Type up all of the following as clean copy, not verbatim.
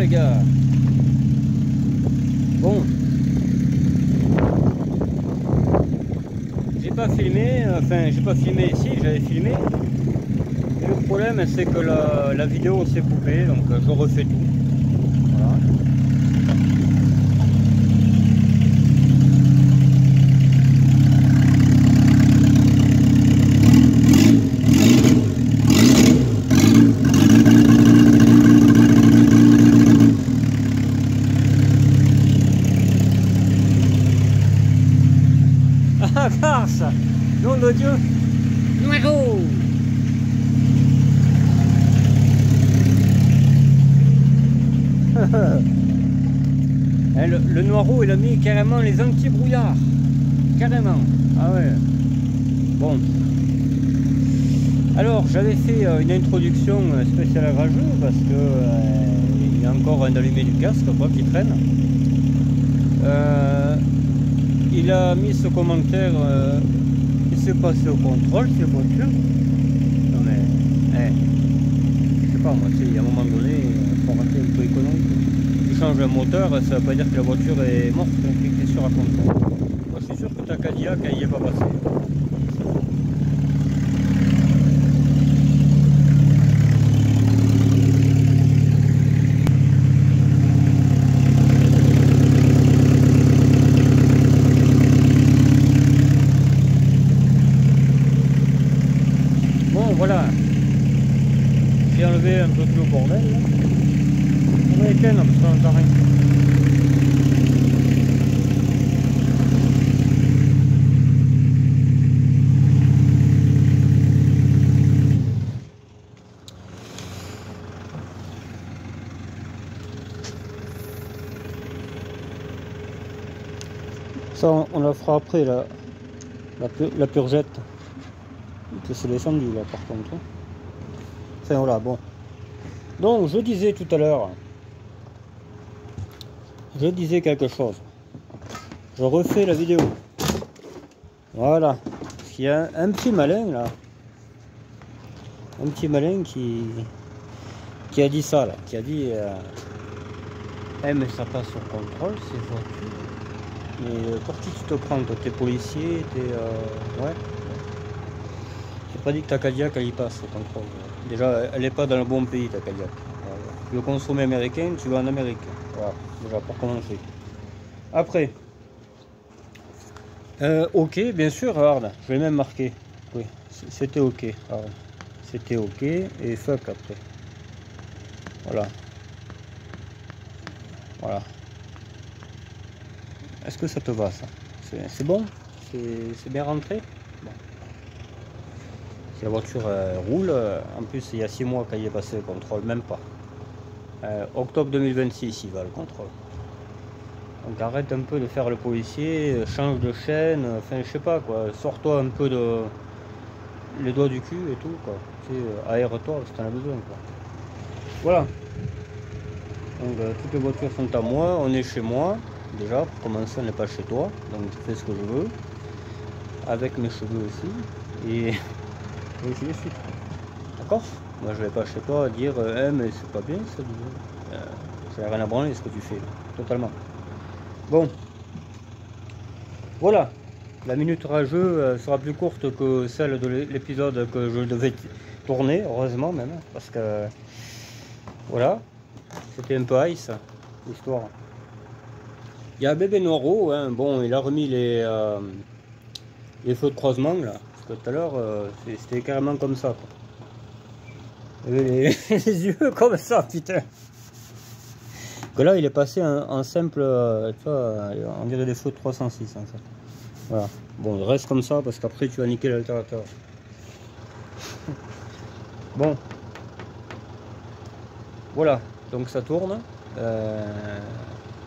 gars. Bon. J'ai pas filmé, enfin j'ai pas filmé, si j'avais filmé. Et le problème c'est que la vidéo s'est coupée, donc je refais tout. Voilà. Ah farce, nom de Dieu, Noireau. Le Noireau il a mis carrément les anti-brouillards, carrément, ah ouais, bon. Alors j'avais fait une introduction spéciale à rageux parce que il y a encore un allumé du casque quoi, qui traîne. Il a mis ce commentaire, il s'est passé au contrôle ces voitures. Non mais, je sais pas moi, tu sais, il y a un moment donné, il faut arrêter un peu économique. Tu changes un moteur, ça veut pas dire que la voiture est morte, tu es sûr à contrôle. Moi je suis sûr que ta Cadillac, elle y est pas passée. Voilà, j'ai enlevé un peu tout le bordel là. On va éteindre parce qu'on n'entend rien. Ça on la fera après la purgette. C'est descendu là par contre. Enfin voilà, bon. Donc je disais tout à l'heure, je disais quelque chose. Je refais la vidéo. Voilà. Il y a un petit malin là. Un petit malin qui a dit ça là. Qui a dit mais ça passe au contrôle ces voitures. Mais pour qui tu te prends? Toi t'es policier, t'es ouais. J'ai pas dit que ta Cadillac elle y passe au contrôle. Déjà elle est pas dans le bon pays ta Cadillac. Voilà. Tu veux consommer américain, tu vas en Amérique. Voilà, déjà pour commencer. Après, ok, bien sûr, regarde, je vais même marquer. Oui, c'était ok. C'était ok et fuck après. Voilà. Voilà. Est-ce que ça te va ça? C'est bon? C'est bien rentré? Bon. Si la voiture roule, en plus il y a 6 mois qu'elle y est passé le contrôle, même pas. Octobre 2026 il va le contrôle. Donc arrête un peu de faire le policier, change de chaîne, enfin je sais pas quoi, sors-toi un peu de les doigts du cul et tout quoi. Tu sais, aère-toi si t'en as besoin quoi. Voilà. Donc toutes les voitures sont à moi, on est chez moi. Déjà, pour commencer, on n'est pas chez toi, donc je fais ce que je veux. Avec mes cheveux aussi. Et ainsi de suite. D'accord? Moi je vais pas chez toi dire mais c'est pas bien ça. Ça n'a rien à branler ce que tu fais. Totalement. Bon. Voilà. La minute rageux sera plus courte que celle de l'épisode que je devais tourner, heureusement même. Parce que voilà. C'était un peu ice l'histoire. Il y a un bébé Noireau, hein. Bon il a remis les feux de croisement là. Parce que tout à l'heure c'était carrément comme ça quoi. Les yeux comme ça, putain. Que là, il est passé en simple, tu vois, on dirait des feux de 306 en fait. Voilà. Bon, il reste comme ça parce qu'après tu vas niquer l'altérateur. Bon. Voilà. Donc ça tourne.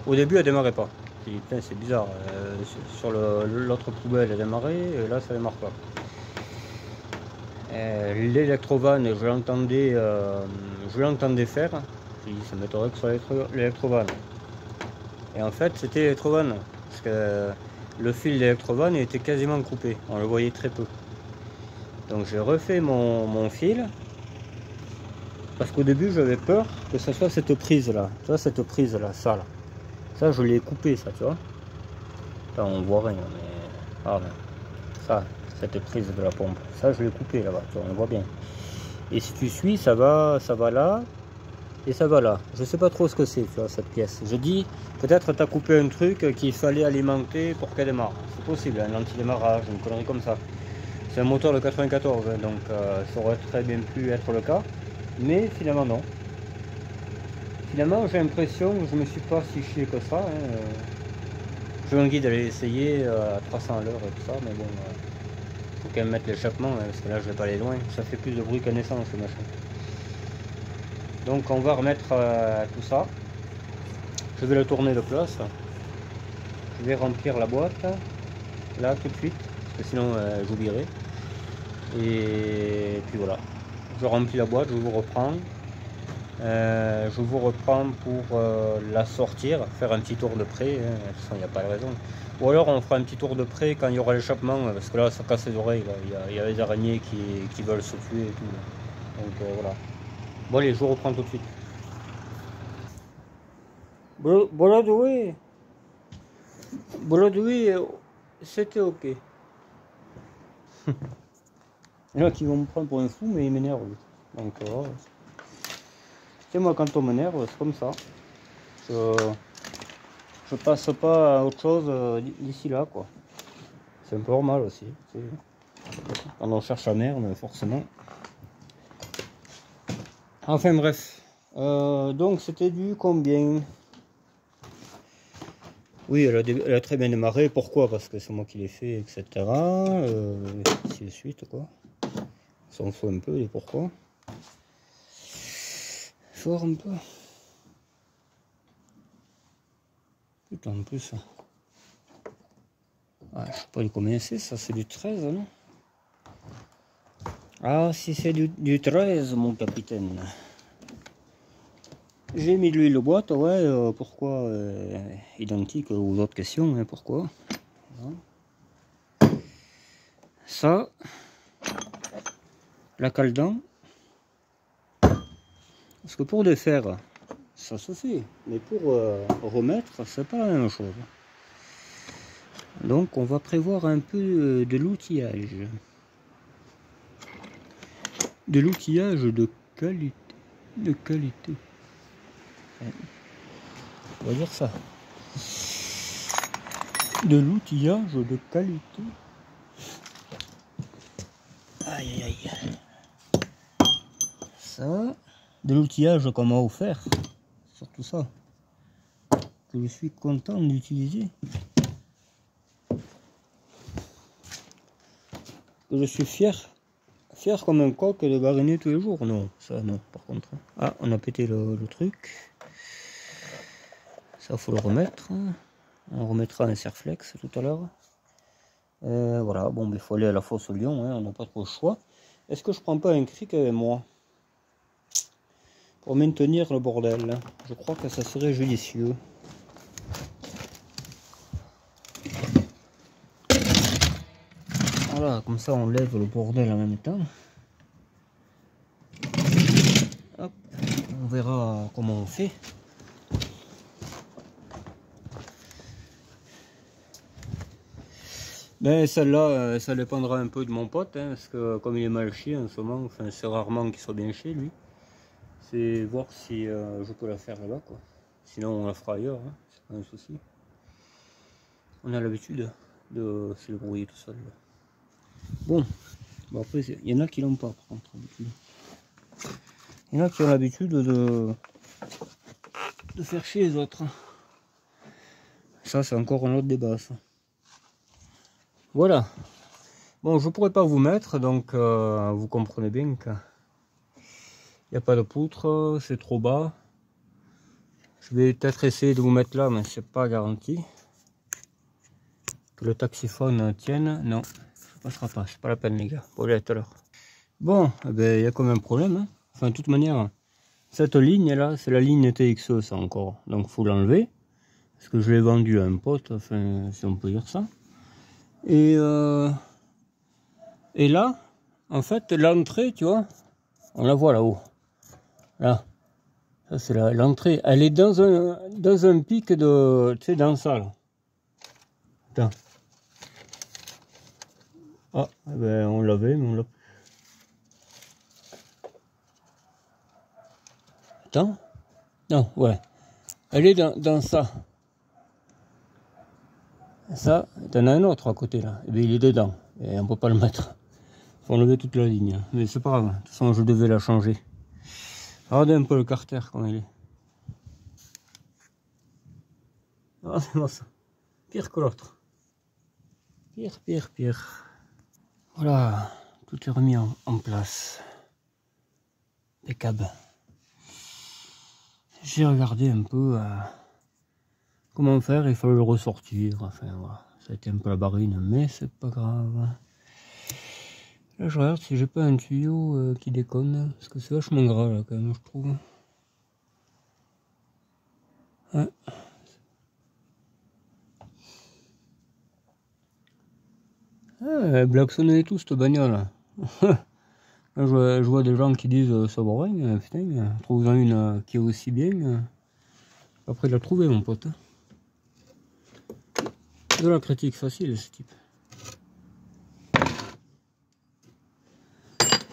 Au début, elle démarrait pas. Putain, c'est bizarre. Sur l'autre poubelle, elle démarrait et là, ça démarre pas. L'électrovan, je l'entendais faire. J'ai dit, ça m'étonnerait que ce soit l'électrovan. Et en fait, c'était l'électrovan. Parce que le fil d'électrovan était quasiment coupé. On le voyait très peu. Donc j'ai refait mon fil. Parce qu'au début j'avais peur que ça soit cette prise là. Tu vois cette prise là, ça là. Ça je l'ai coupé ça, tu vois. Là on voit rien mais. Ah ben. Ça, cette prise de la pompe. Ça je l'ai coupé là-bas, tu vois, on voit bien. Et si tu suis, ça va là. Et ça va là. Je sais pas trop ce que c'est, tu vois, cette pièce. Je dis, peut-être tu as coupé un truc qu'il fallait alimenter pour qu'elle démarre. C'est possible, un anti-démarrage, une connerie comme ça. C'est un moteur de 94, hein, donc ça aurait très bien pu être le cas. Mais finalement non. Finalement j'ai l'impression que je me suis pas si chié que ça. Hein. J'ai envie d'aller essayer à 300 à l'heure et tout ça, mais bon, faut quand même mettre l'échappement, hein, parce que là je vais pas aller loin. Ça fait plus de bruit qu'un essence ce machin. Donc on va remettre tout ça. Je vais le tourner de place. Je vais remplir la boîte là tout de suite, parce que sinon j'oublierai. Et puis voilà. Je remplis la boîte, je vous reprends. Je vous reprends pour la sortir, faire un petit tour de près. Hein. De toute façon, il n'y a pas de raison. Ou alors on fera un petit tour de près quand il y aura l'échappement, parce que là ça casse les oreilles. Il y a les araignées qui veulent se tuer et tout. Donc voilà. Bon allez, je vous reprends tout de suite. Broadway, c'était ok. Il y en a qui vont me prendre pour un fou, mais ils m'énervent. Donc, moi, quand on m'énerve, c'est comme ça. Je passe pas à autre chose d'ici là, quoi. C'est un peu normal aussi. Quand on cherche la merde, forcément. Enfin bref. Donc c'était du combien? Oui, elle a très bien démarré. Pourquoi? Parce que c'est moi qui l'ai fait, etc. Ainsi de suite, quoi. On s'en fout un peu et pourquoi. Fort un peu. Putain, en plus. Ah, je sais pas combien c'est, ça c'est du 13, non? Ah, si c'est du 13, mon capitaine. J'ai mis de l'huile de boîte, ouais, pourquoi identique aux autres questions, hein, pourquoi? Ça, la cale-dent, parce que pour défaire, ça se fait, mais pour remettre, c'est pas la même chose. Donc on va prévoir un peu de l'outillage. De l'outillage de qualité. De qualité. On va dire ça. De l'outillage de qualité. Aïe aïe aïe. Ça. De l'outillage qu'on m'a offert. Surtout ça. Que je suis content d'utiliser. Que je suis fier comme un coq de bariner tous les jours. Non, ça non, par contre. Ah, on a pété le truc. Ça, faut le remettre. On remettra un serflex tout à l'heure. Voilà, bon, il faut aller à la fosse au lion, hein, on n'a pas trop le choix. Est-ce que je prends pas un cric avec moi pour maintenir le bordel? Je crois que ça serait judicieux. Voilà, comme ça on lève le bordel en même temps. Hop, on verra comment on fait. Ben celle-là, ça dépendra un peu de mon pote, hein, parce que comme il est mal chié en ce moment, enfin c'est rarement qu'il soit bien chié lui. C'est voir si je peux la faire là-bas, quoi. Sinon on la fera ailleurs, hein, c'est pas un souci. On a l'habitude de se débrouiller tout seul. Bon, après il y en a qui l'ont pas par contre l'habitude. Il y en a qui ont l'habitude de faire chier les autres. Ça c'est encore un autre débat ça. Voilà. Bon, je pourrais pas vous mettre, donc vous comprenez bien qu'il n'y a pas de poutre, c'est trop bas. Je vais peut-être essayer de vous mettre là, mais c'est pas garanti. Que le taxiphone tienne, non, ça passera pas, c'est pas la peine les gars, pour aller tout à l'heure. Bon, eh ben, il y a quand même un problème, hein. Enfin, de toute manière, cette ligne là, c'est la ligne TXE, ça encore, donc faut l'enlever. Parce que je l'ai vendu à un pote, enfin, si on peut dire ça. Et là, en fait, l'entrée, tu vois, on la voit là-haut. Là. Ça c'est l'entrée. Elle est dans un pic de... Tu sais, dans ça là. Attends. Ah, ben on l'avait, mais on l'a... Attends. Non, ouais. Elle est dans ça. Ça, t'en as un autre à côté là. Et bien il est dedans. Et on peut pas le mettre. Faut enlever toute la ligne. Mais c'est pas grave. De toute façon, je devais la changer. Regardez un peu le carter, comment il est. Regardez-moi ça. Pire que l'autre. Pire. Voilà. Tout est remis en place. Impeccable. J'ai regardé un peu comment faire. Il fallait le ressortir. Enfin, voilà. Ça a été un peu la barine, mais c'est pas grave. Là, je regarde si j'ai pas un tuyau qui déconne. Parce que c'est vachement gras, là, quand même, je trouve. Ouais. Elle klaxonnait et tout, cette bagnole. Je vois des gens qui disent ça vaut rien. Putain, trouve-en une qui est aussi bien. Après, il l'a trouvé, mon pote. De la critique facile, ce type.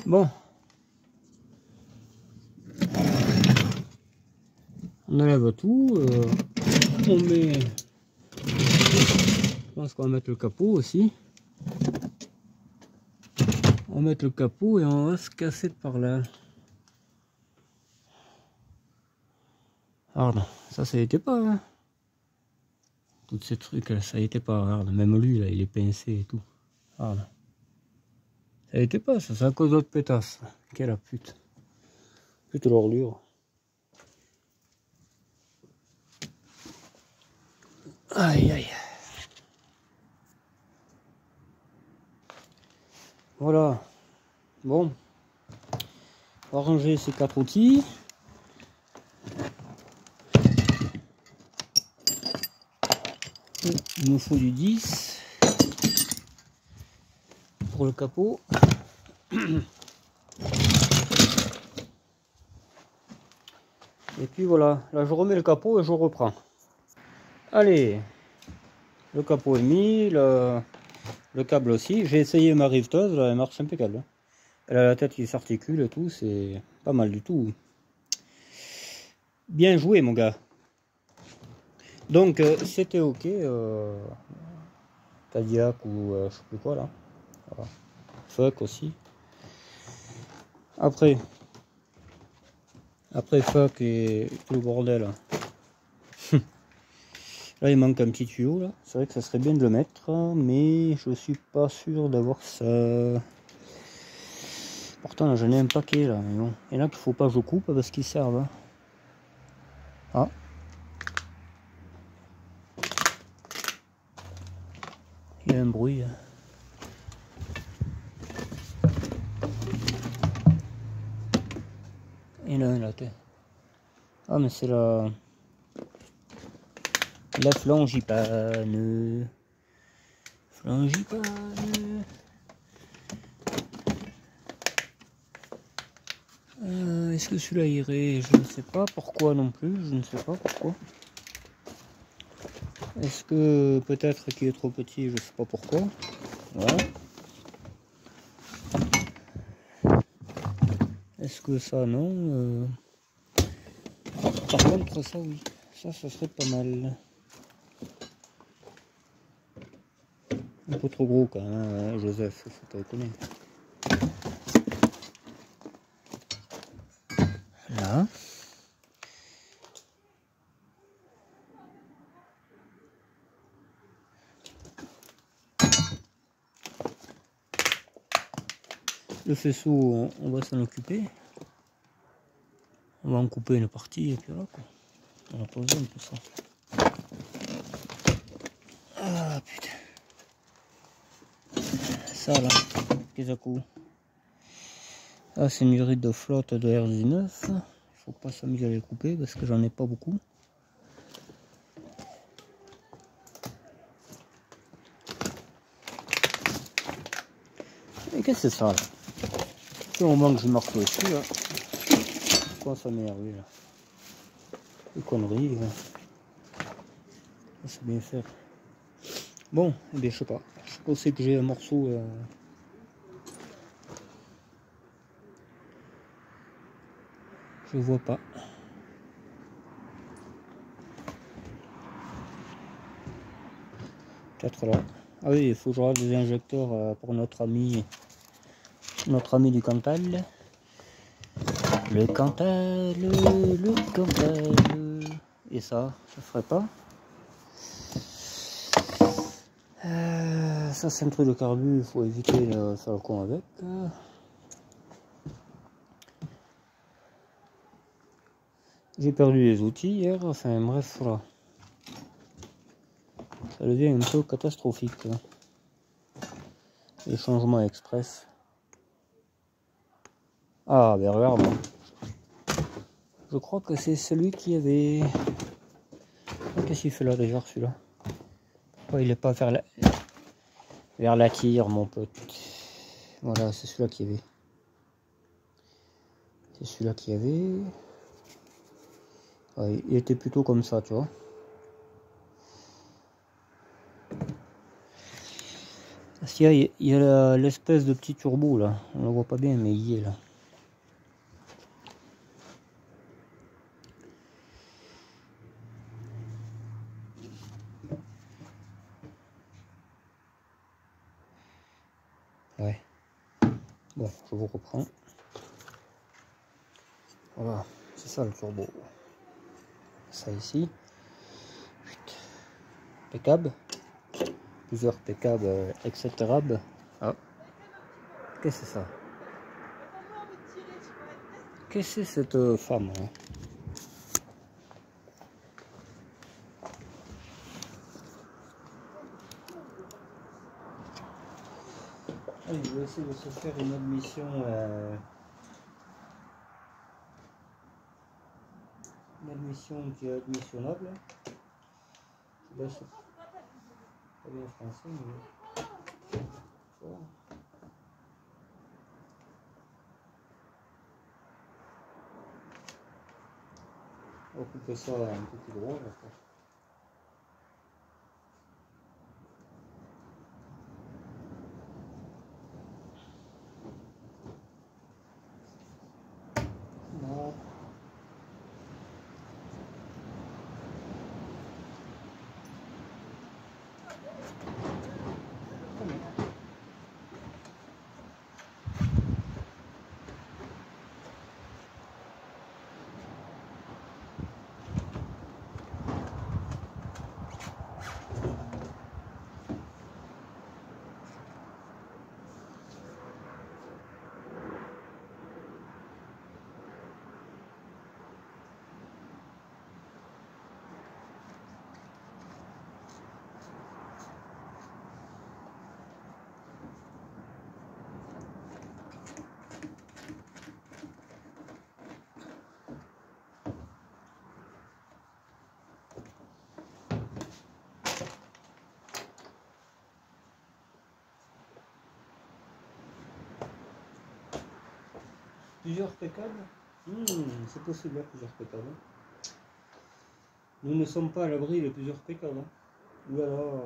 Bon. On enlève tout. On met... Je pense qu'on va mettre le capot aussi. On va mettre le capot et on va se casser par là. Regarde, ça y était pas. Hein. Tous ces trucs là, ça y était pas. Regarde, même lui là, il est pincé et tout. Regarde. Ça y était pas, ça, c'est à cause d'autres pétasses. Quelle pute. Pute l'orlure. Aïe aïe. Voilà. Bon. On va ranger ces 4 outils. Il nous faut du 10 pour le capot. Et puis voilà, là je remets le capot et je reprends. Allez, le capot est mis, le câble aussi. J'ai essayé ma riveteuse, là, elle marche impeccable. Elle a la tête qui s'articule et tout, c'est pas mal du tout. Bien joué mon gars. Donc c'était ok. Cadillac ou je sais plus quoi là. Voilà. Fuck aussi. Après fuck et tout le bordel. Là il manque un petit tuyau là. C'est vrai que ça serait bien de le mettre, mais je suis pas sûr d'avoir ça. Pourtant j'en ai un paquet là, mais bon. Il y en a qu'il faut pas que je coupe parce qu'ils servent. Ah. Il y a un bruit. Il y en a un là, t'es. Ah mais c'est la flangipane. Flangipane. Est-ce que celui-là irait? Je ne sais pas pourquoi non plus. Je ne sais pas pourquoi. Est-ce que peut-être qu'il est trop petit? Je ne sais pas pourquoi. Voilà. Est-ce que ça non? Par contre ça oui. Ça serait pas mal. Un peu trop gros quand même, hein, Joseph, faut pas déconner. Là. Le faisceau, on va s'en occuper. On va en couper une partie et puis voilà quoi. On a pas besoin de tout ça. Ah putain. Ça là, qu'est-ce que ah, c'est une urine de flotte de RZ9. Il faut pas s'amuser à les couper parce que j'en ai pas beaucoup. Et qu'est-ce que c'est ça là? C'est au moment que je marque dessus là. commence à m'énerver là. Les conneries. C'est bien faire. Bon, eh bien, je sais pas. Je pensais que j'ai un morceau. Je vois pas. Peut-être là. Ah oui, il faut que je rate des injecteurs pour notre ami du Cantal. Le Cantal, le Cantal. Et ça ferait pas. Ça c'est un truc de carbu, il faut éviter de faire le con avec. J'ai perdu les outils hier, enfin bref, voilà. Ça devient un peu catastrophique. Là. Les changements express. Ah, ben regarde. Je crois que c'est celui qui avait... Qu'est-ce qu'il fait là déjà, celui-là? Pourquoi il est pas vers la tire, mon pote? Voilà, c'est celui-là qui avait. C'est celui-là qui avait. Ouais, il était plutôt comme ça, tu vois. Parce qu'il y a l'espèce de petit turbo là. On le voit pas bien, mais il y est là. Ouais. Bon, je vous reprends. Voilà, c'est ça le turbo. Ça ici. Impeccable. Plusieurs impeccable, etc. Ah. Qu'est-ce que c'est ça? Qu'est-ce que c'est cette femme hein? Allez, je vais essayer de se faire une admission. Une admission qui est admissionnable. Je laisse pas bien français, mais. Voilà. On va couper ça un peu plus droit. Voilà. Plusieurs pécables c'est possible, plusieurs pécables. Nous ne sommes pas à l'abri de plusieurs pécables. Ou alors,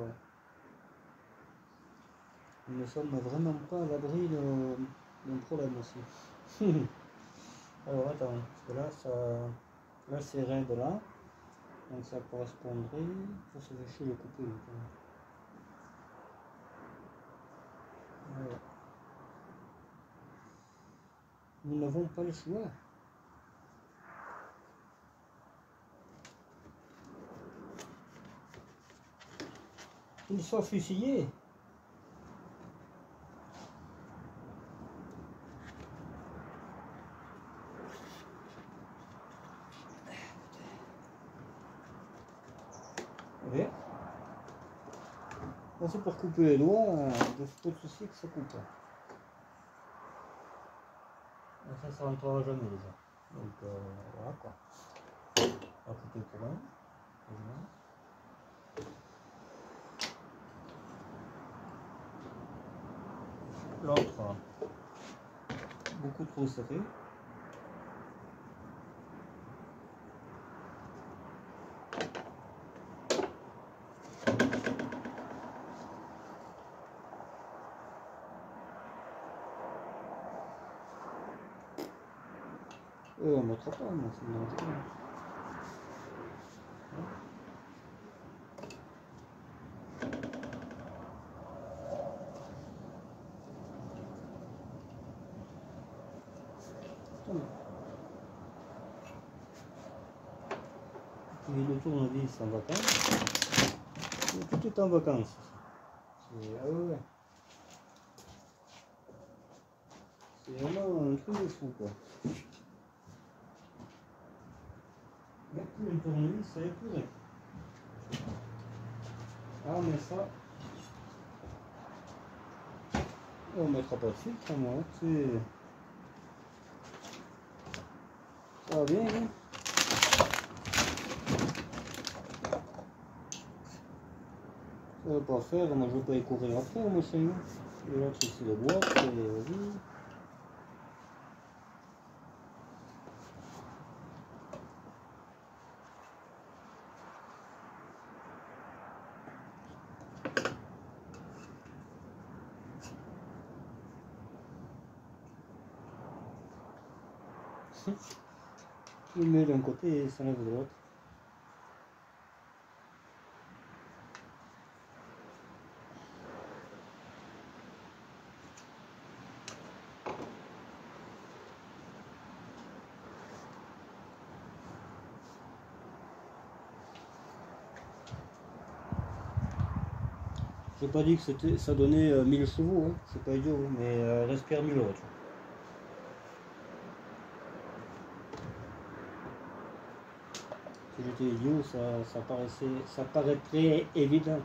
nous ne sommes vraiment pas à l'abri d'un problème aussi. Alors attends, parce que là, là c'est raide là. Donc ça correspondrait. Ça se fait chier de couper. Voilà. Nous n'avons pas le choix. Qu'il soit fusillé. Ouais. C'est pour couper les doigts, il faut de souci que ça coupe. Ça rentrera jamais déjà. Donc voilà quoi. On va couper pour un. L'autre, beaucoup trop serré. On ne mettra pas, moi, c'est dangereux. Et le tournevis en vacances. Tout est en vacances. Ah ouais. C'est vraiment un truc de fou quoi. Mettre le tournevis, ça est pourri. Ah mais ça. On mettra pas de filtre moi. C'est. Ça va bien, hein. Ça va pas faire, moi je veux pas y courir après, moi c'est mieux. Et là c'est le bois, et vas-y. Je le mets d'un côté et ça lève de l'autre. J'ai pas dit que ça donnait 1000 chevaux, hein. C'est pas idiot, mais respire 1000 euros. Si j'étais idiot, ça paraîtrait évident.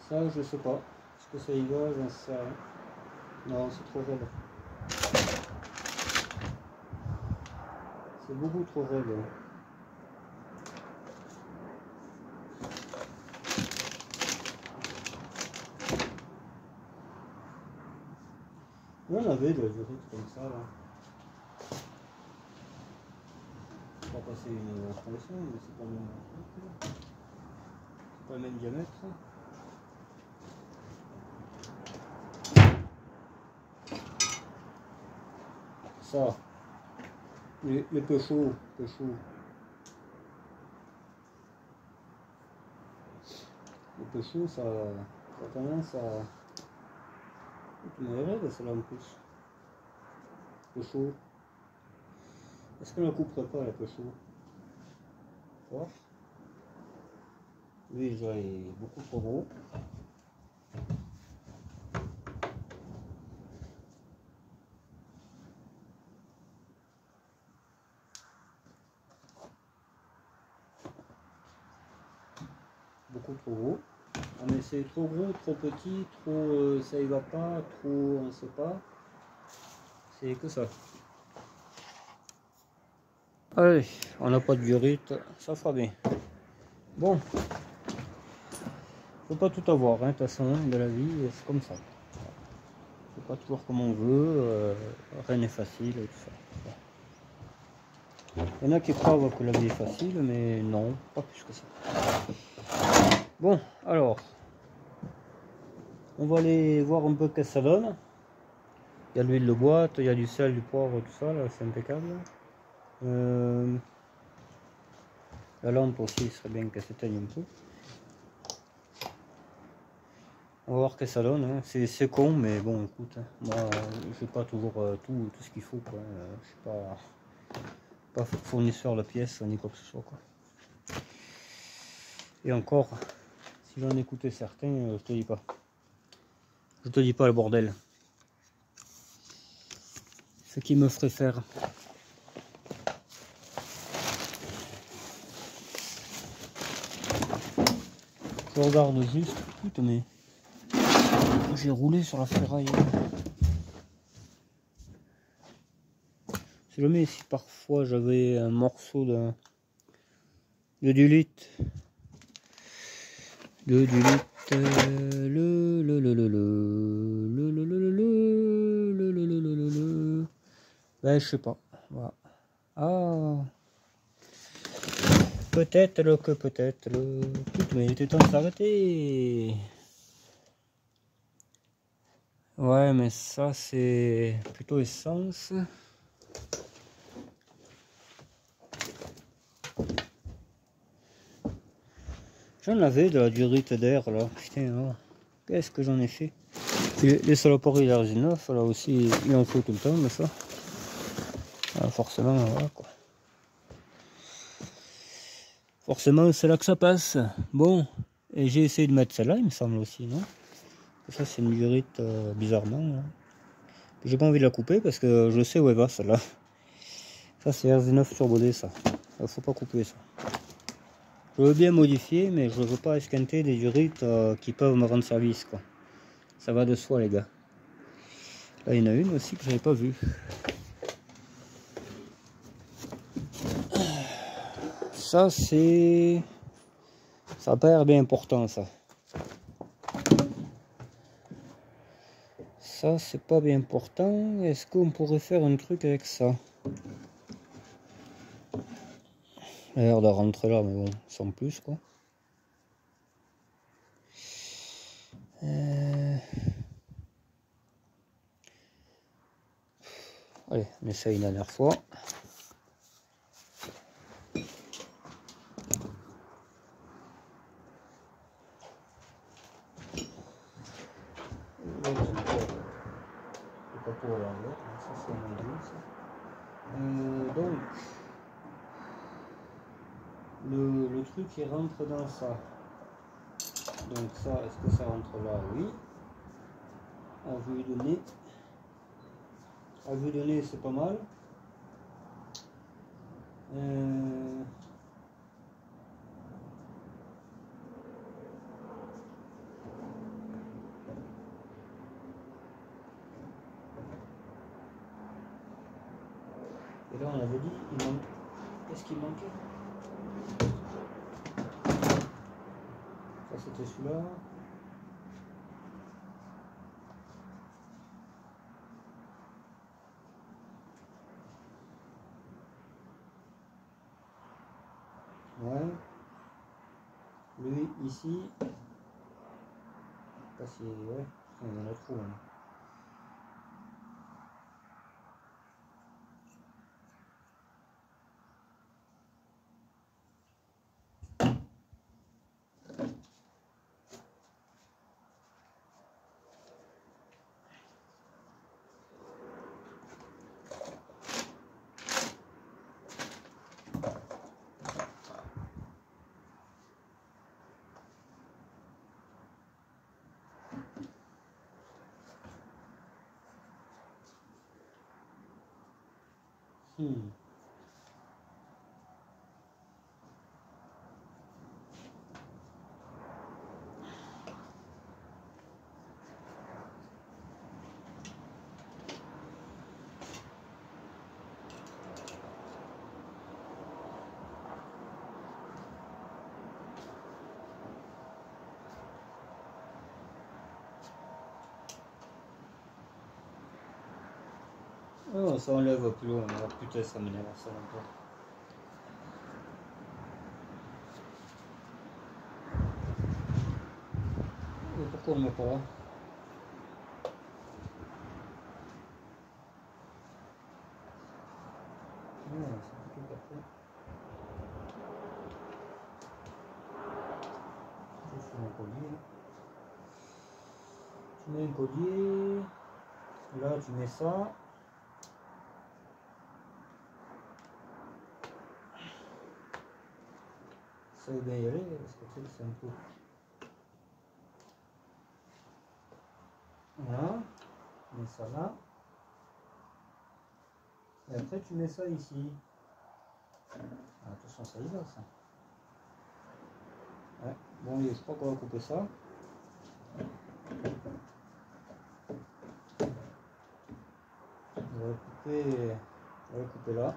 Ça, je sais pas. Est-ce que ça y va? J'en sais rien. Non, c'est trop raide. C'est beaucoup trop raide. On avait de la durite comme ça là. On va passer une installation, mais c'est pas le même truc. C'est pas le même diamètre. Ça, les Peugeot. Le Peugeot, ça a tendance à... Tu m'as raide celle-là en plus. Peugeot. Est-ce qu'on ne la couperait pas la Peugeot? Voir. Lui déjà il est beaucoup trop gros. Beaucoup trop gros. Ah, mais c'est trop gros, trop petit, trop ça y va pas, trop on sait pas. C'est que ça. Allez, on n'a pas de durite, ça fera bien. Bon, faut pas tout avoir, hein, de toute façon, de la vie, c'est comme ça. C'est pas toujours comme on veut, rien n'est facile et tout ça. Il y en a qui croient que la vie est facile, mais non, pas plus que ça. Bon, alors, on va aller voir un peu ce que ça donne. Il y a de l'huile de boîte, il y a du sel, du poivre, tout ça, là, c'est impeccable. La lampe aussi, il serait bien qu'elle s'éteigne un peu. On va voir ce que ça donne, hein. C'est con, mais bon, écoute, hein. Moi, j'ai pas toujours tout ce qu'il faut, quoi. Je suis pas fournisseur de pièces ni quoi que ce soit, quoi. Et encore, si j'en écoutais certains, je te dis pas. Je te dis pas le bordel. Ce qui me ferait faire. Je regarde juste, putain mais j'ai roulé sur la ferraille. Si jamais si parfois j'avais un morceau de dulite, ben je sais pas. Voilà. Ah. Peut-être que peut-être le... Putain, mais il était temps de s'arrêter. Ouais, mais ça c'est plutôt essence. J'en avais de la durite d'air là, putain, oh. Qu'est-ce que j'en ai fait? Les saloperies d'air 19, là aussi, il en faut tout le temps, mais ça. Ah, forcément, voilà quoi. Forcément, c'est là que ça passe. Bon, et j'ai essayé de mettre celle-là, il me semble aussi, non? Ça, c'est une durite bizarrement. J'ai pas envie de la couper parce que je sais où elle va celle-là. Ça, c'est RZ9 turbodé, ça. Faut pas couper ça. Je veux bien modifier, mais je veux pas esquinter des durites qui peuvent me rendre service, quoi. Ça va de soi, les gars. Là, il y en a une aussi que j'avais pas vue. Ça, c'est... Ça n'a pas l'air bien important, ça. Ça, c'est pas bien important. Est-ce qu'on pourrait faire un truc avec ça? Il a l'air de rentrer là, mais bon, sans plus, quoi. Allez, on essaye une dernière fois. Pas pour l'envers, ça c'est donc le truc il rentre dans ça. Donc ça, est-ce que ça rentre là? Oui. À vue donnée. À vue donnée, c'est pas mal. Et là, on avait dit, il manque. Qu'est-ce qu'il manquait? Ça, c'était celui-là. Ouais. Lui, ici. Pas si. Ouais. Il y en a trop. Hein. Oh, ça enlève plus loin. Oh, putain, ça m'énerve ça encore. Et pourquoi on ne met pas là? C'est plutôt parfait. Je fais mon collier. Tu mets un collier. Là, tu mets ça. Ça veut bien y aller, parce que tu sais, c'est un peu. Voilà. Tu mets ça là. Et après, tu mets ça ici. Ah, attention, ça y va, ça. Ouais. Bon, je crois qu'on va couper ça. On va couper là.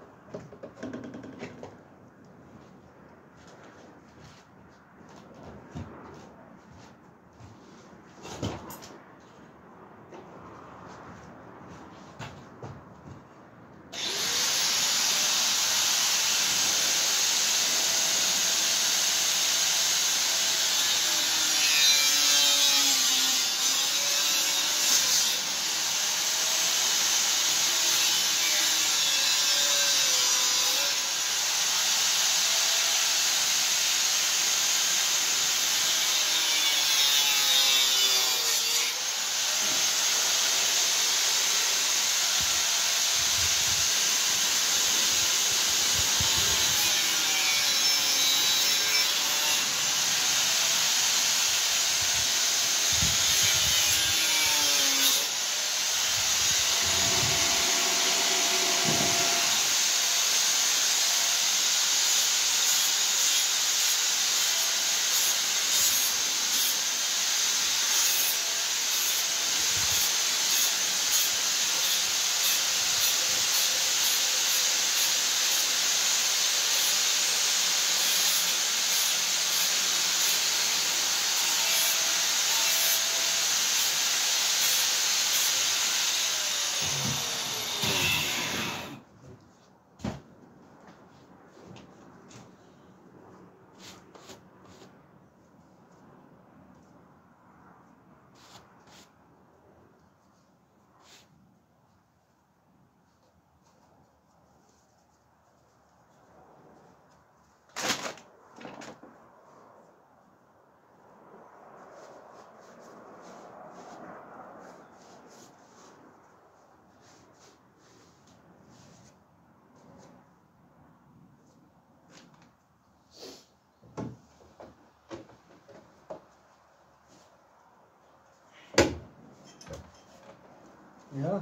Et là.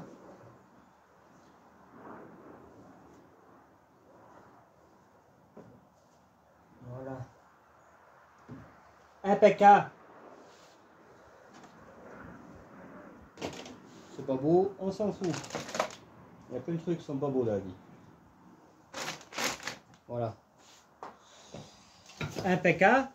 Voilà. Impeccable. C'est pas beau, on s'en fout. Il y a plein de trucs qui sont pas beaux dans la vie. Voilà. Impeccable.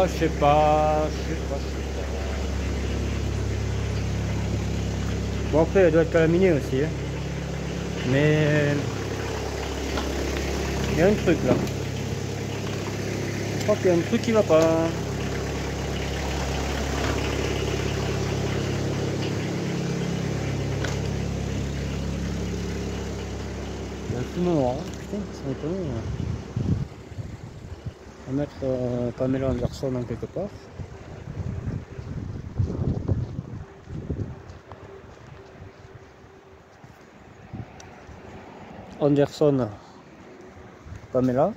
Je sais pas. Bon après elle doit être calaminée aussi. Hein. Mais il y a un truc là. Je crois qu'il y a un truc qui va pas. Il y a un film noir. Putain, ça m'étonne. On va mettre Pamela Anderson en quelque part. Anderson, Pamela.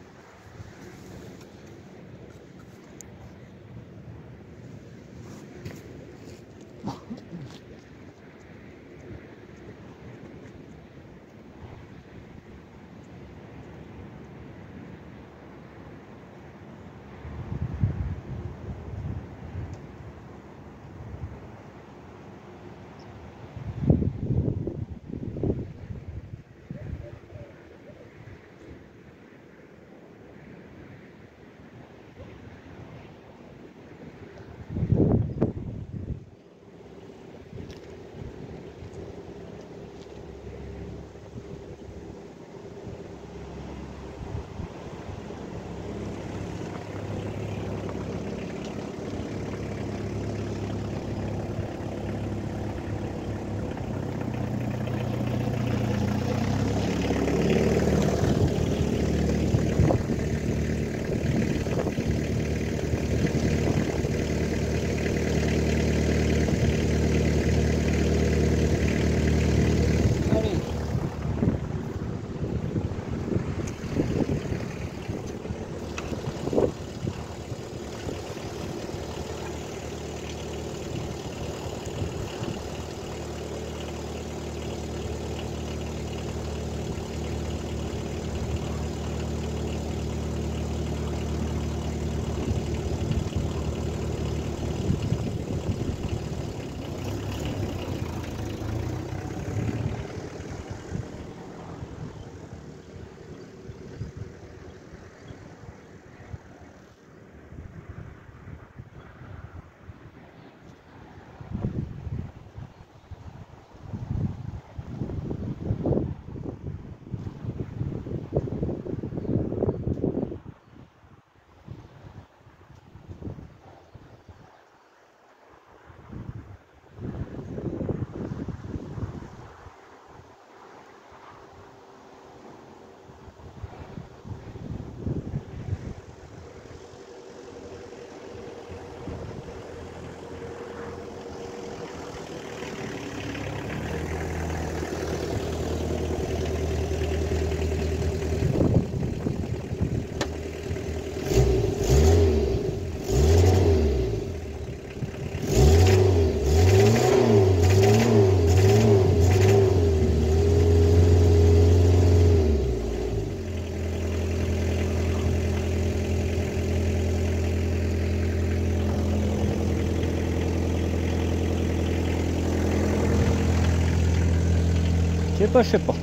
Je sais pas.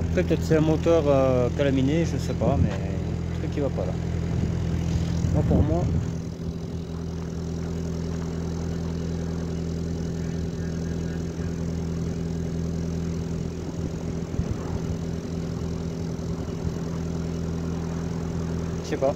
Après, peut-être c'est un moteur calaminé, je sais pas, mais le truc qui va pas là. Moi, pour moi. Je sais pas.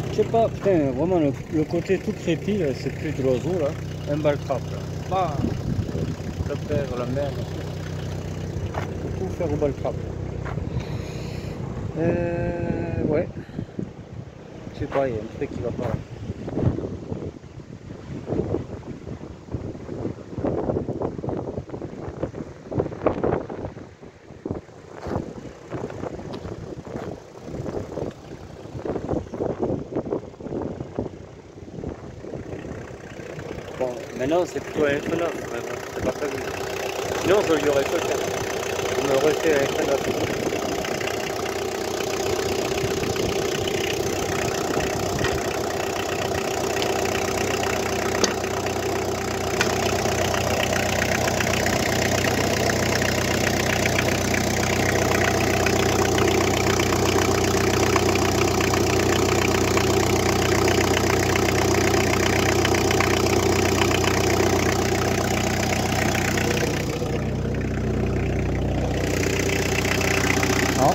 Je sais pas, putain, vraiment le côté tout crépi, c'est plus de l'oiseau là. Un baltrap là. Bah, le père, la mère, tout faire au baltrap. Ouais. Je sais pas, il y a un truc qui va pas là. Bon, maintenant c'est plutôt un F9, mais bon, c'est pas prévu. Sinon je lui aurais fait faire. Je me refais un F9. Non.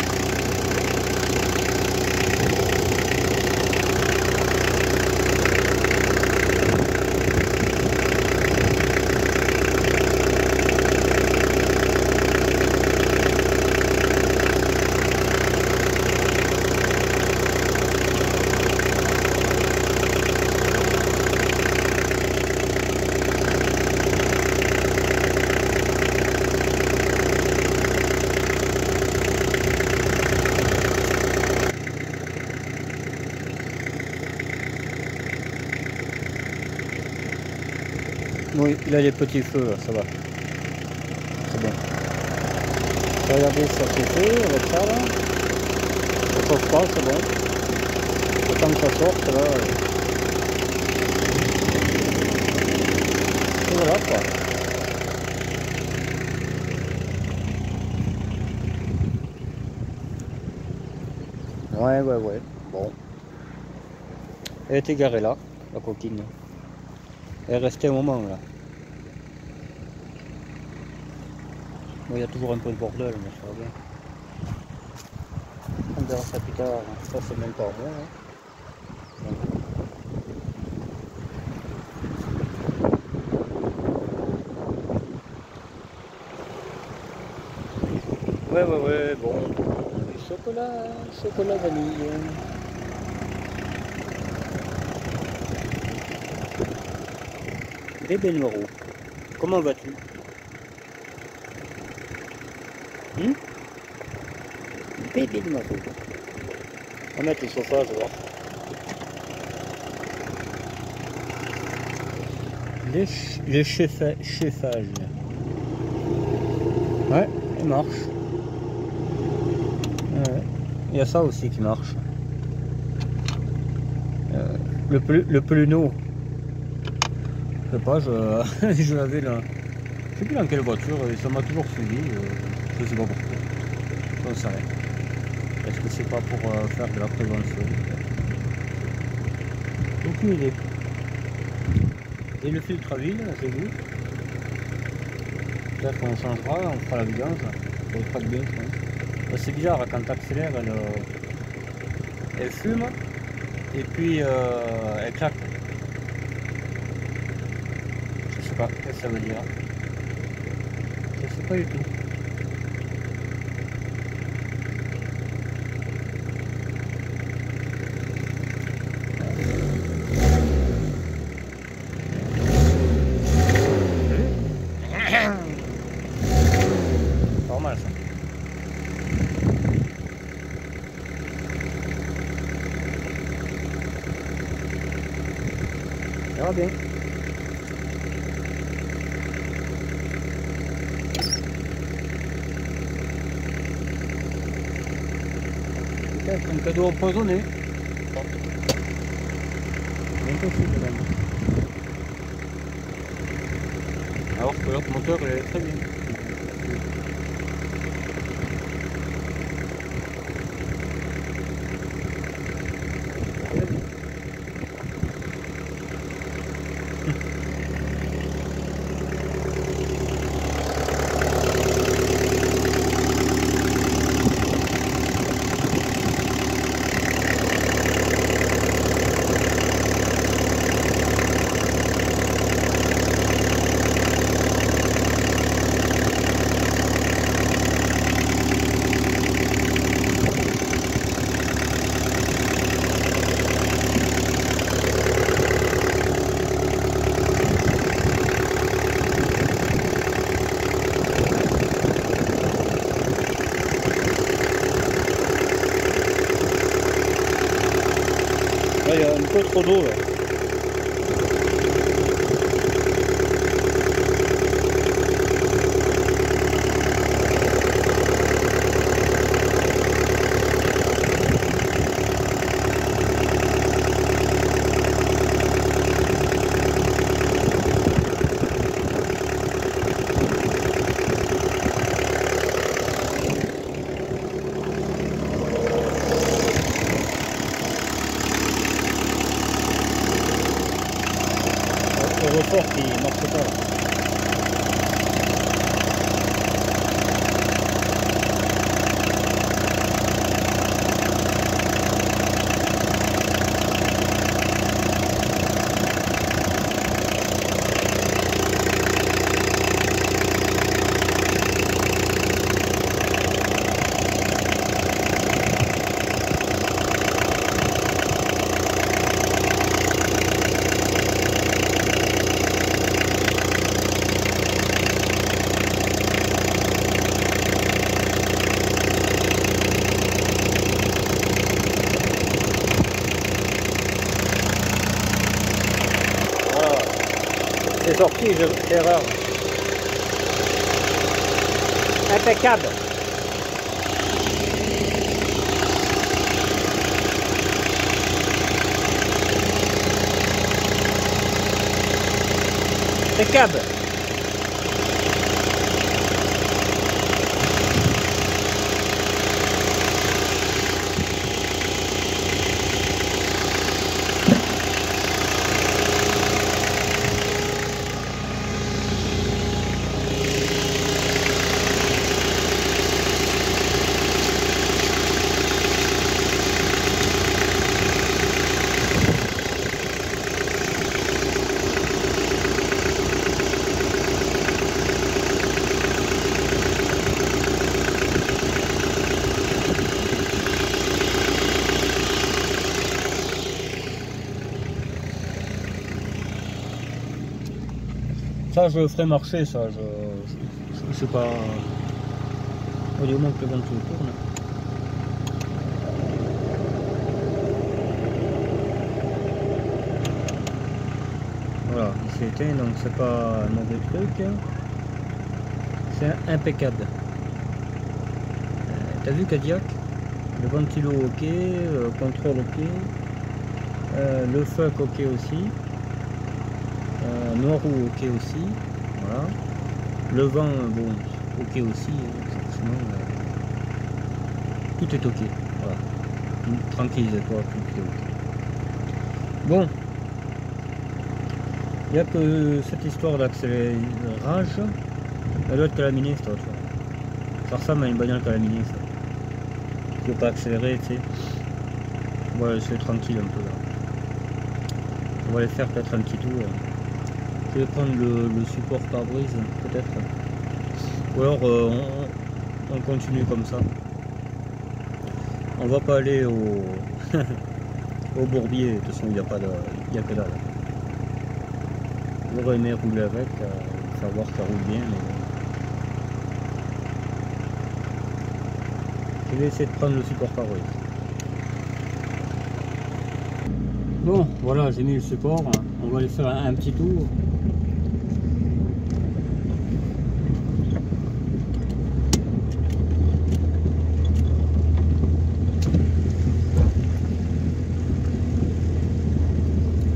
Oui, il a les petits feux, là, ça va. C'est bon. Regardez, ça fait feu avec ça là. Ça chauffe pas, c'est bon. Le temps que ça sorte là. Et voilà quoi. Ouais. Bon. Elle était garée là, la coquine. Elle est restée un moment là. Bon, il y a toujours un peu de bordel, mais ça va bien. On verra ça plus tard. Ça c'est même pas moi. Ouais, bon. Chocolat vanille. Bébé Noiro, comment vas-tu? Bébé Noiro. On va mettre le chauffage, voir. Le chauffage. Ouais, il marche. Ouais. Il y a ça aussi qui marche. le pneu. Je sais pas, je l'avais là. Je sais plus dans quelle voiture, et ça m'a toujours suivi. Je sais pas pourquoi. J'en sais rien. Est-ce que c'est pas pour faire de la prévention? Aucune idée. Et le filtre à huile, c'est vous. Peut-être qu'on changera, on fera la vidange. Ça va pas de bien, je pense. C'est bizarre, quand tu accélères, elle fume et puis elle claque. Je sais pas qu'est-ce que ça veut dire. Je sais pas du tout. Normal ça. Ça va bien. Peut-être un cadeau empoisonné. Bien possible même. Alors que l'autre moteur il est très bien. Là, il y a un peu trop d'eau là. Le report qui ne marche pas là. C'est sorti, erreur. Impeccable. Impeccable. Ça, je le ferai marcher, ça. Je sais pas. Au moins que le ventoux tourne. Voilà, il s'est éteint, donc c'est pas un mauvais truc. C'est impeccable. T'as vu Cadillac? Le ventilo ok, contrôle ok. Le fuck ok aussi. Noir roux ok aussi. Voilà. Le vent bon ok aussi. Forcément tout est ok. Voilà. Tranquillisez-toi, tout est ok. Bon. Il n'y a que cette histoire d'accélérage. Elle doit être calaminée cette autre. Ça ressemble à une bagnole calaminée ça. Il ne faut pas accélérer, tu sais. On va laisser tranquille un peu là. On va aller faire peut-être un petit tour. Je vais prendre le support pare-brise peut-être. Ou alors on continue comme ça. On va pas aller au au bourbier, de toute façon il n'y a pas de. Il n'y a que dalle. J'aurais aimé rouler avec, savoir que ça roule bien, mais je vais essayer de prendre le support pare-brise. Bon, voilà, j'ai mis le support, on va aller faire un petit tour.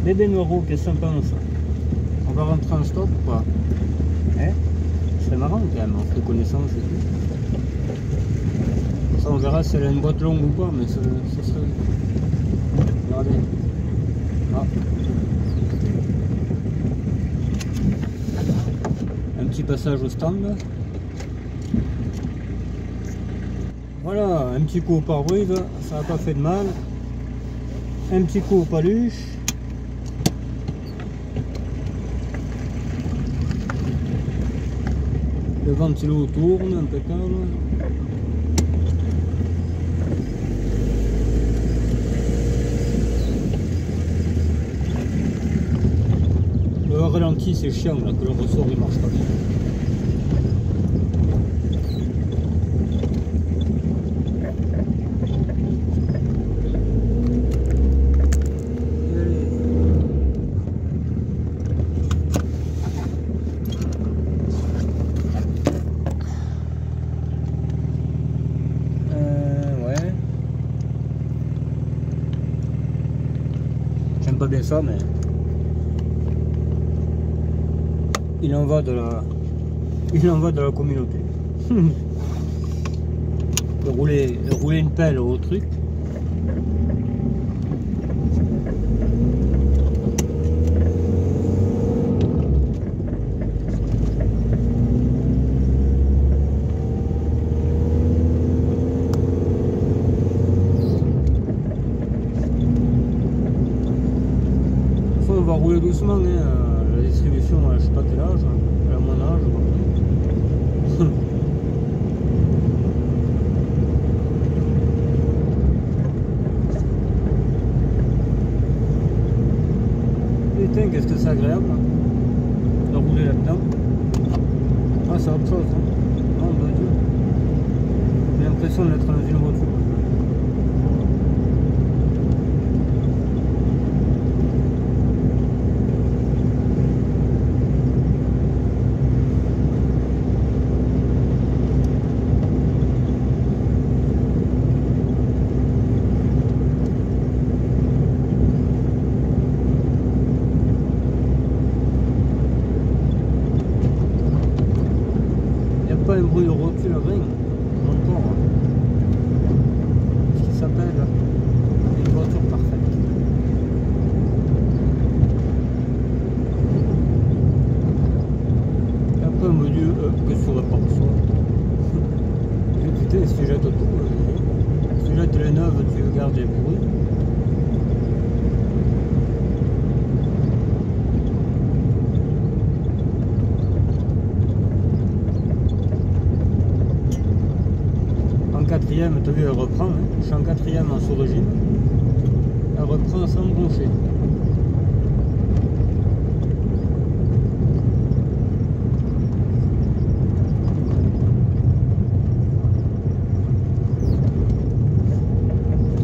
Bébé Noiro, qu'est-ce qu'on pense? On va rentrer en stop ou pas? Hein? C'est marrant quand même, on fait connaissance et tout. Ça on verra si elle a une boîte longue ou pas, mais ça serait... Regardez. Ah. Un petit passage au stand. Voilà, un petit coup au pare-brise, ça n'a pas fait de mal. Un petit coup au paluche. Le ventilo tourne, impeccable. Le ralenti c'est chiant là, que le ressort il marche pas bien. J'aime pas bien ça, mais il en va de la communauté. rouler une pelle au truc. On va rouler doucement, hein. La distribution, je sais pas quel âge, elle a mon âge. Putain, qu'est-ce que c'est agréable de rouler là-dedans. Ah, c'est autre chose, hein. Non, de Dieu. J'ai l'impression d'être dans une voiture. Pas un bruit de rotule, rien. Encore. Ce qui s'appelle une voiture parfaite. Et après on me dit que sur le pare-soi. Putain, si tu jettes tout, si tu jettes les neuves, tu gardes les bruits. Quatrième, tu as vu, elle reprend, hein. Je suis en quatrième en sous-régime, elle reprend sans broncher.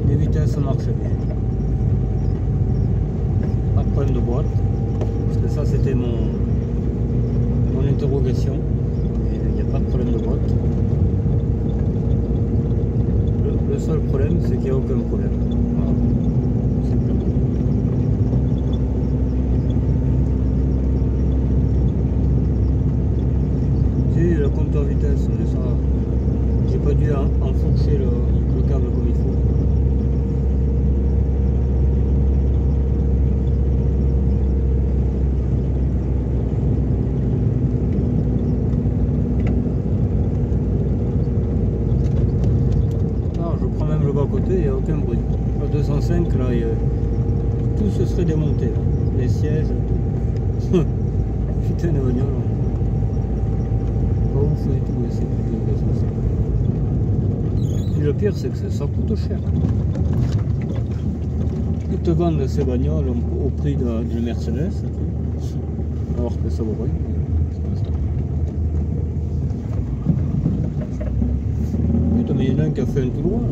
Les vitesses marchent bien, pas de problème de boîte, parce que ça c'était mon interrogation, il n'y a pas de problème de boîte. Le seul problème, c'est qu'il n'y a aucun problème. Voilà. Simplement. tout se serait démonté, là. Les sièges, tout. Putain de bagnole. Pas ouf du tout, c'est plus de. Et le pire, c'est que ça coûte cher. Ils te vendent ces bagnoles au prix d'une Mercedes, alors que ça vaut rien. C'est pas ça. Putain, mais il y en a un qui a fait un tout droit là.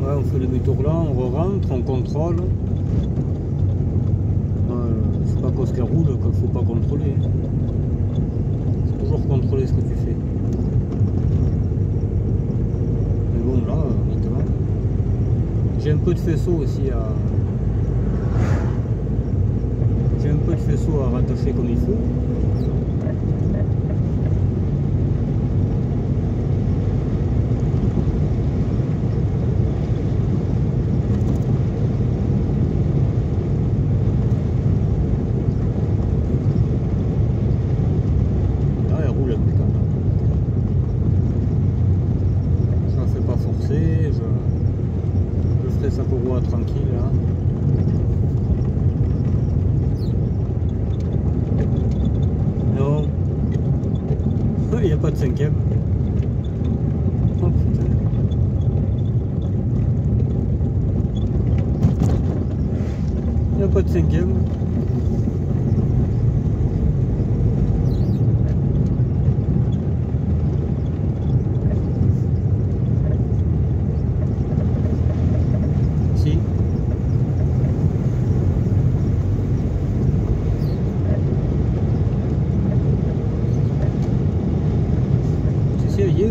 Ouais, on fait demi-tour là, on re-rentre, on contrôle. C'est pas parce qu'elle roule qu'il faut pas contrôler. Faut toujours contrôler ce que tu fais. Mais bon là, maintenant, j'ai un peu de faisceau aussi à. J'ai un peu de faisceau à rattacher comme il faut. Je ferai sa courroie tranquille là. Non, il n'y a pas de cinquième. Oh putain. Il n'y a pas de cinquième.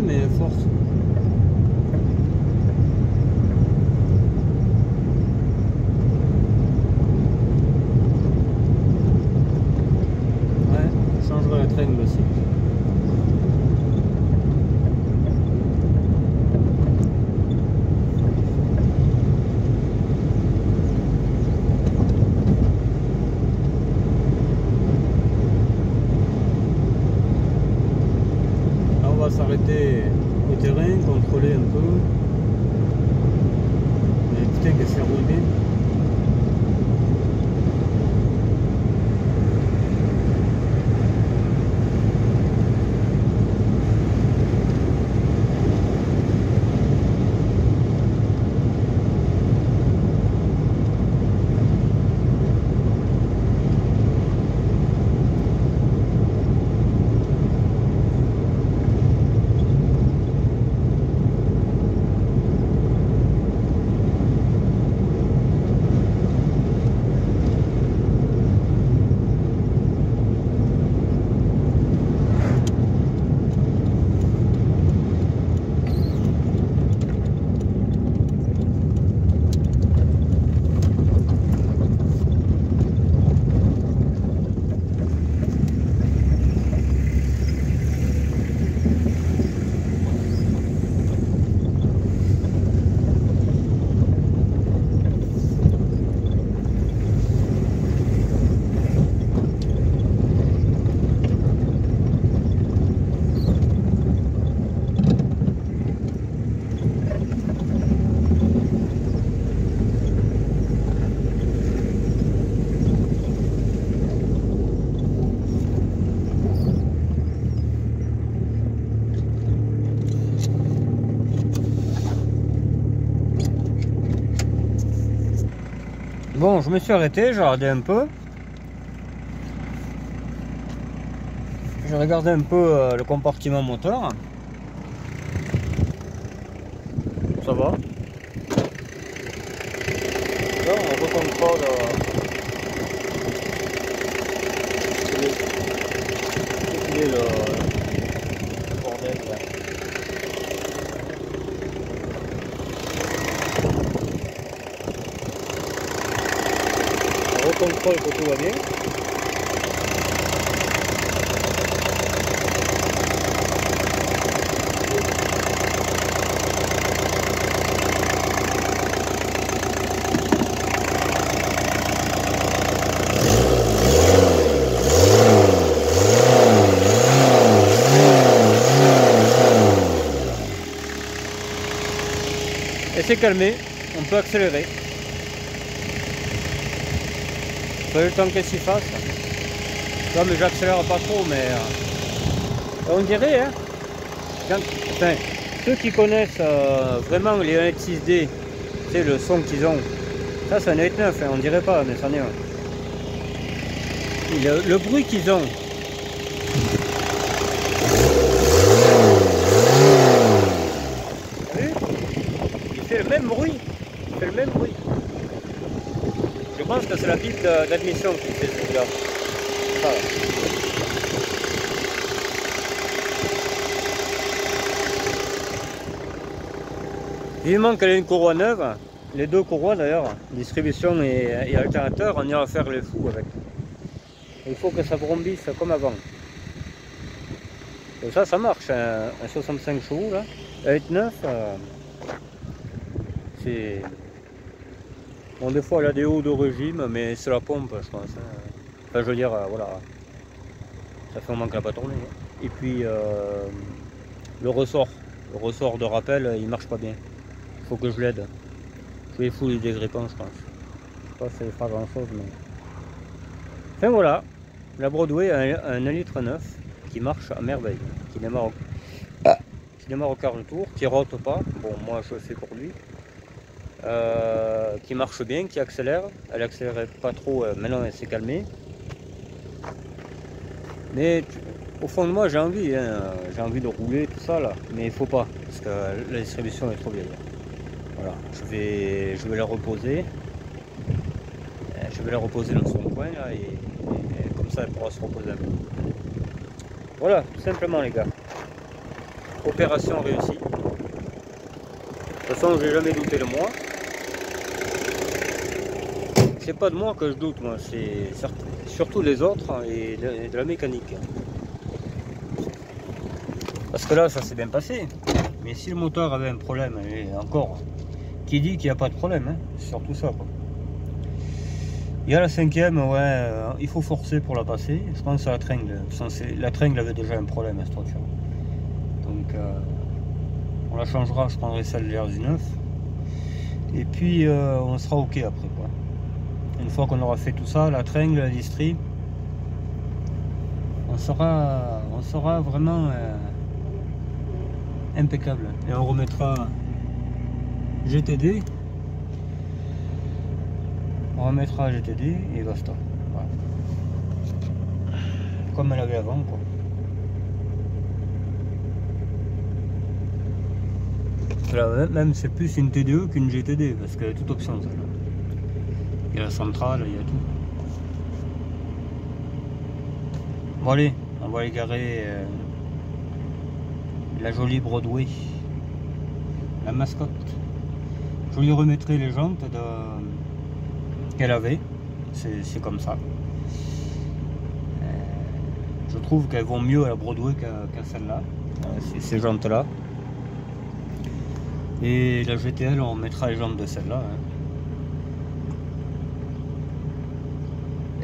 Mais force. Ouais, je changerai la traîne aussi. On va s'arrêter au terrain, contrôler un peu. Mais putain que ça roule bien. Bon, je me suis arrêté, j'ai regardé un peu. J'ai regardé un peu le compartiment moteur. Ça va. Là, on recontrôle le bordel là. On recontrôle que tout va bien. Et c'est calmé, on peut accélérer. Pas le temps qu'est-ce qu'il fasse. Non mais j'accélère pas trop, mais on dirait, hein. Enfin, ceux qui connaissent vraiment les 1.6D, c'est le son qu'ils ont. Ça c'est un 8.9, hein, on dirait pas, mais c'en est un. Le bruit qu'ils ont. Vous avez vu? Il fait le même bruit. Il fait le même bruit. Je pense que c'est la piste d'admission qui fait ce bruit-là. Voilà. Vivement qu'elle ait une courroie neuve, les deux courroies d'ailleurs, distribution et alternateur, on ira faire le fou avec. Il faut que ça brombisse comme avant. Et ça marche, un 65 chevaux là, un 8.9, c'est... Bon, des fois elle a des hauts de régime, mais c'est la pompe je pense. Enfin je veux dire, voilà, ça fait un moment qu'elle n'a pas tourné. Et puis le ressort de rappel, il marche pas bien. Il faut que je l'aide. Je vais fouiller des grippins je pense. Je sais pas si ça fera grand chose, mais... Enfin voilà, la Broadway a un 1,9 litre qui marche à merveille, qui démarre au quart de tour, qui rote pas, bon moi je le fais pour lui, qui marche bien, qui accélère, elle accélérait pas trop, maintenant elle s'est calmée, mais au fond de moi j'ai envie, hein, j'ai envie de rouler tout ça là, mais il faut pas, parce que la distribution est trop vieille. Voilà, je vais la reposer, dans son coin là, et comme ça elle pourra se reposer un peu. Voilà, tout simplement les gars. Opération réussie. De toute façon, j'ai jamais douté de moi. C'est pas de moi que je doute, moi, c'est surtout les autres et de la mécanique. Parce que là, ça s'est bien passé. Mais si le moteur avait un problème, et encore, qui dit qu'il n'y a pas de problème, hein, c'est surtout ça, quoi. Il y a la 5e, ouais, il faut forcer pour la passer. Je pense à la tringle. La tringle avait déjà un problème à cette voiture. Donc on la changera, je prendrai celle de l'R19. Et puis on sera ok après quoi. Une fois qu'on aura fait tout ça, la tringle, la distri, on sera vraiment impeccable. Et on remettra GTD. On remettra GTD et basta. Voilà. Comme elle avait avant quoi. Là, même c'est plus une TDE qu'une GTD parce qu'elle a toute option celle-là. Il y a la centrale, il y a tout. Bon allez, on va aller garer la jolie Broadway. La mascotte. Je lui remettrai les jantes qu'elle avait, c'est comme ça. Je trouve qu'elles vont mieux à la Broadway qu'à celle-là, ces jantes là. Et la GTL, on mettra les jantes de celle-là. Hein.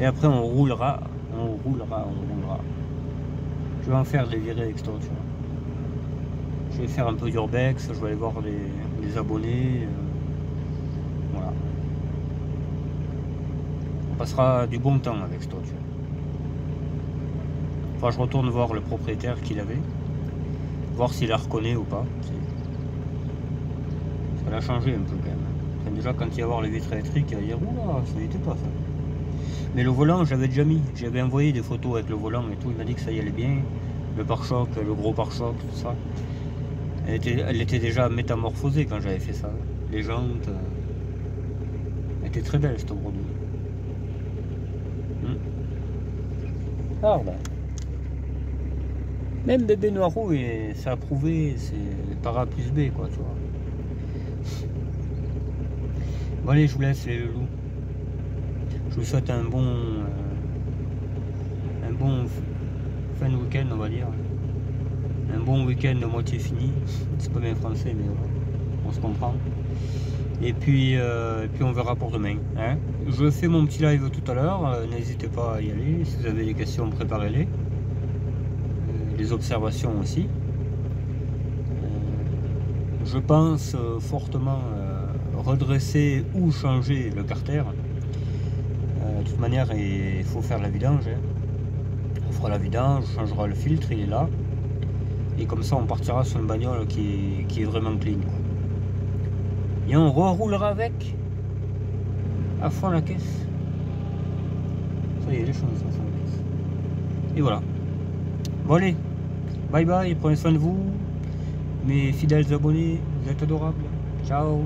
Et après on roulera. Je vais en faire des virées avec cette voiture. Je vais faire un peu d'urbex, je vais aller voir les abonnés. Voilà. On passera du bon temps avec cette voiture. Enfin, je retourne voir le propriétaire qu'il avait, voir s'il la reconnaît ou pas. Ça l'a changé un peu quand même. Enfin, déjà quand il va voir les vitres électriques, il va dire oula, ça n'était pas ça. Mais le volant, j'avais déjà mis. J'avais envoyé des photos avec le volant et tout. Il m'a dit que ça y allait bien. Le pare-choc, le gros pare-choc, tout ça. Elle était déjà métamorphosée quand j'avais fait ça. Les jantes. Elle était très belle cette Broadway. Ah ben. Même bébé Noirot, ça a prouvé, c'est para plus B quoi, tu vois. Bon allez, je vous laisse les loulous. Je vous souhaite un bon fin de week-end, on va dire. Un bon week-end de moitié fini. C'est pas bien français, mais ouais, on se comprend. Et puis on verra pour demain. Hein. Je fais mon petit live tout à l'heure. N'hésitez pas à y aller. Si vous avez des questions, préparez-les. Les observations aussi. je pense fortement redresser ou changer le carter. De toute manière, il faut faire la vidange. Hein. On fera la vidange, on changera le filtre, il est là. Et comme ça, on partira sur une bagnole qui est vraiment clean. Quoi. Et on reroulera avec à fond la caisse. Ça y est, les choses à fond la caisse. Et voilà. Bon allez, bye bye, prenez soin de vous. Mes fidèles abonnés, vous êtes adorables. Ciao.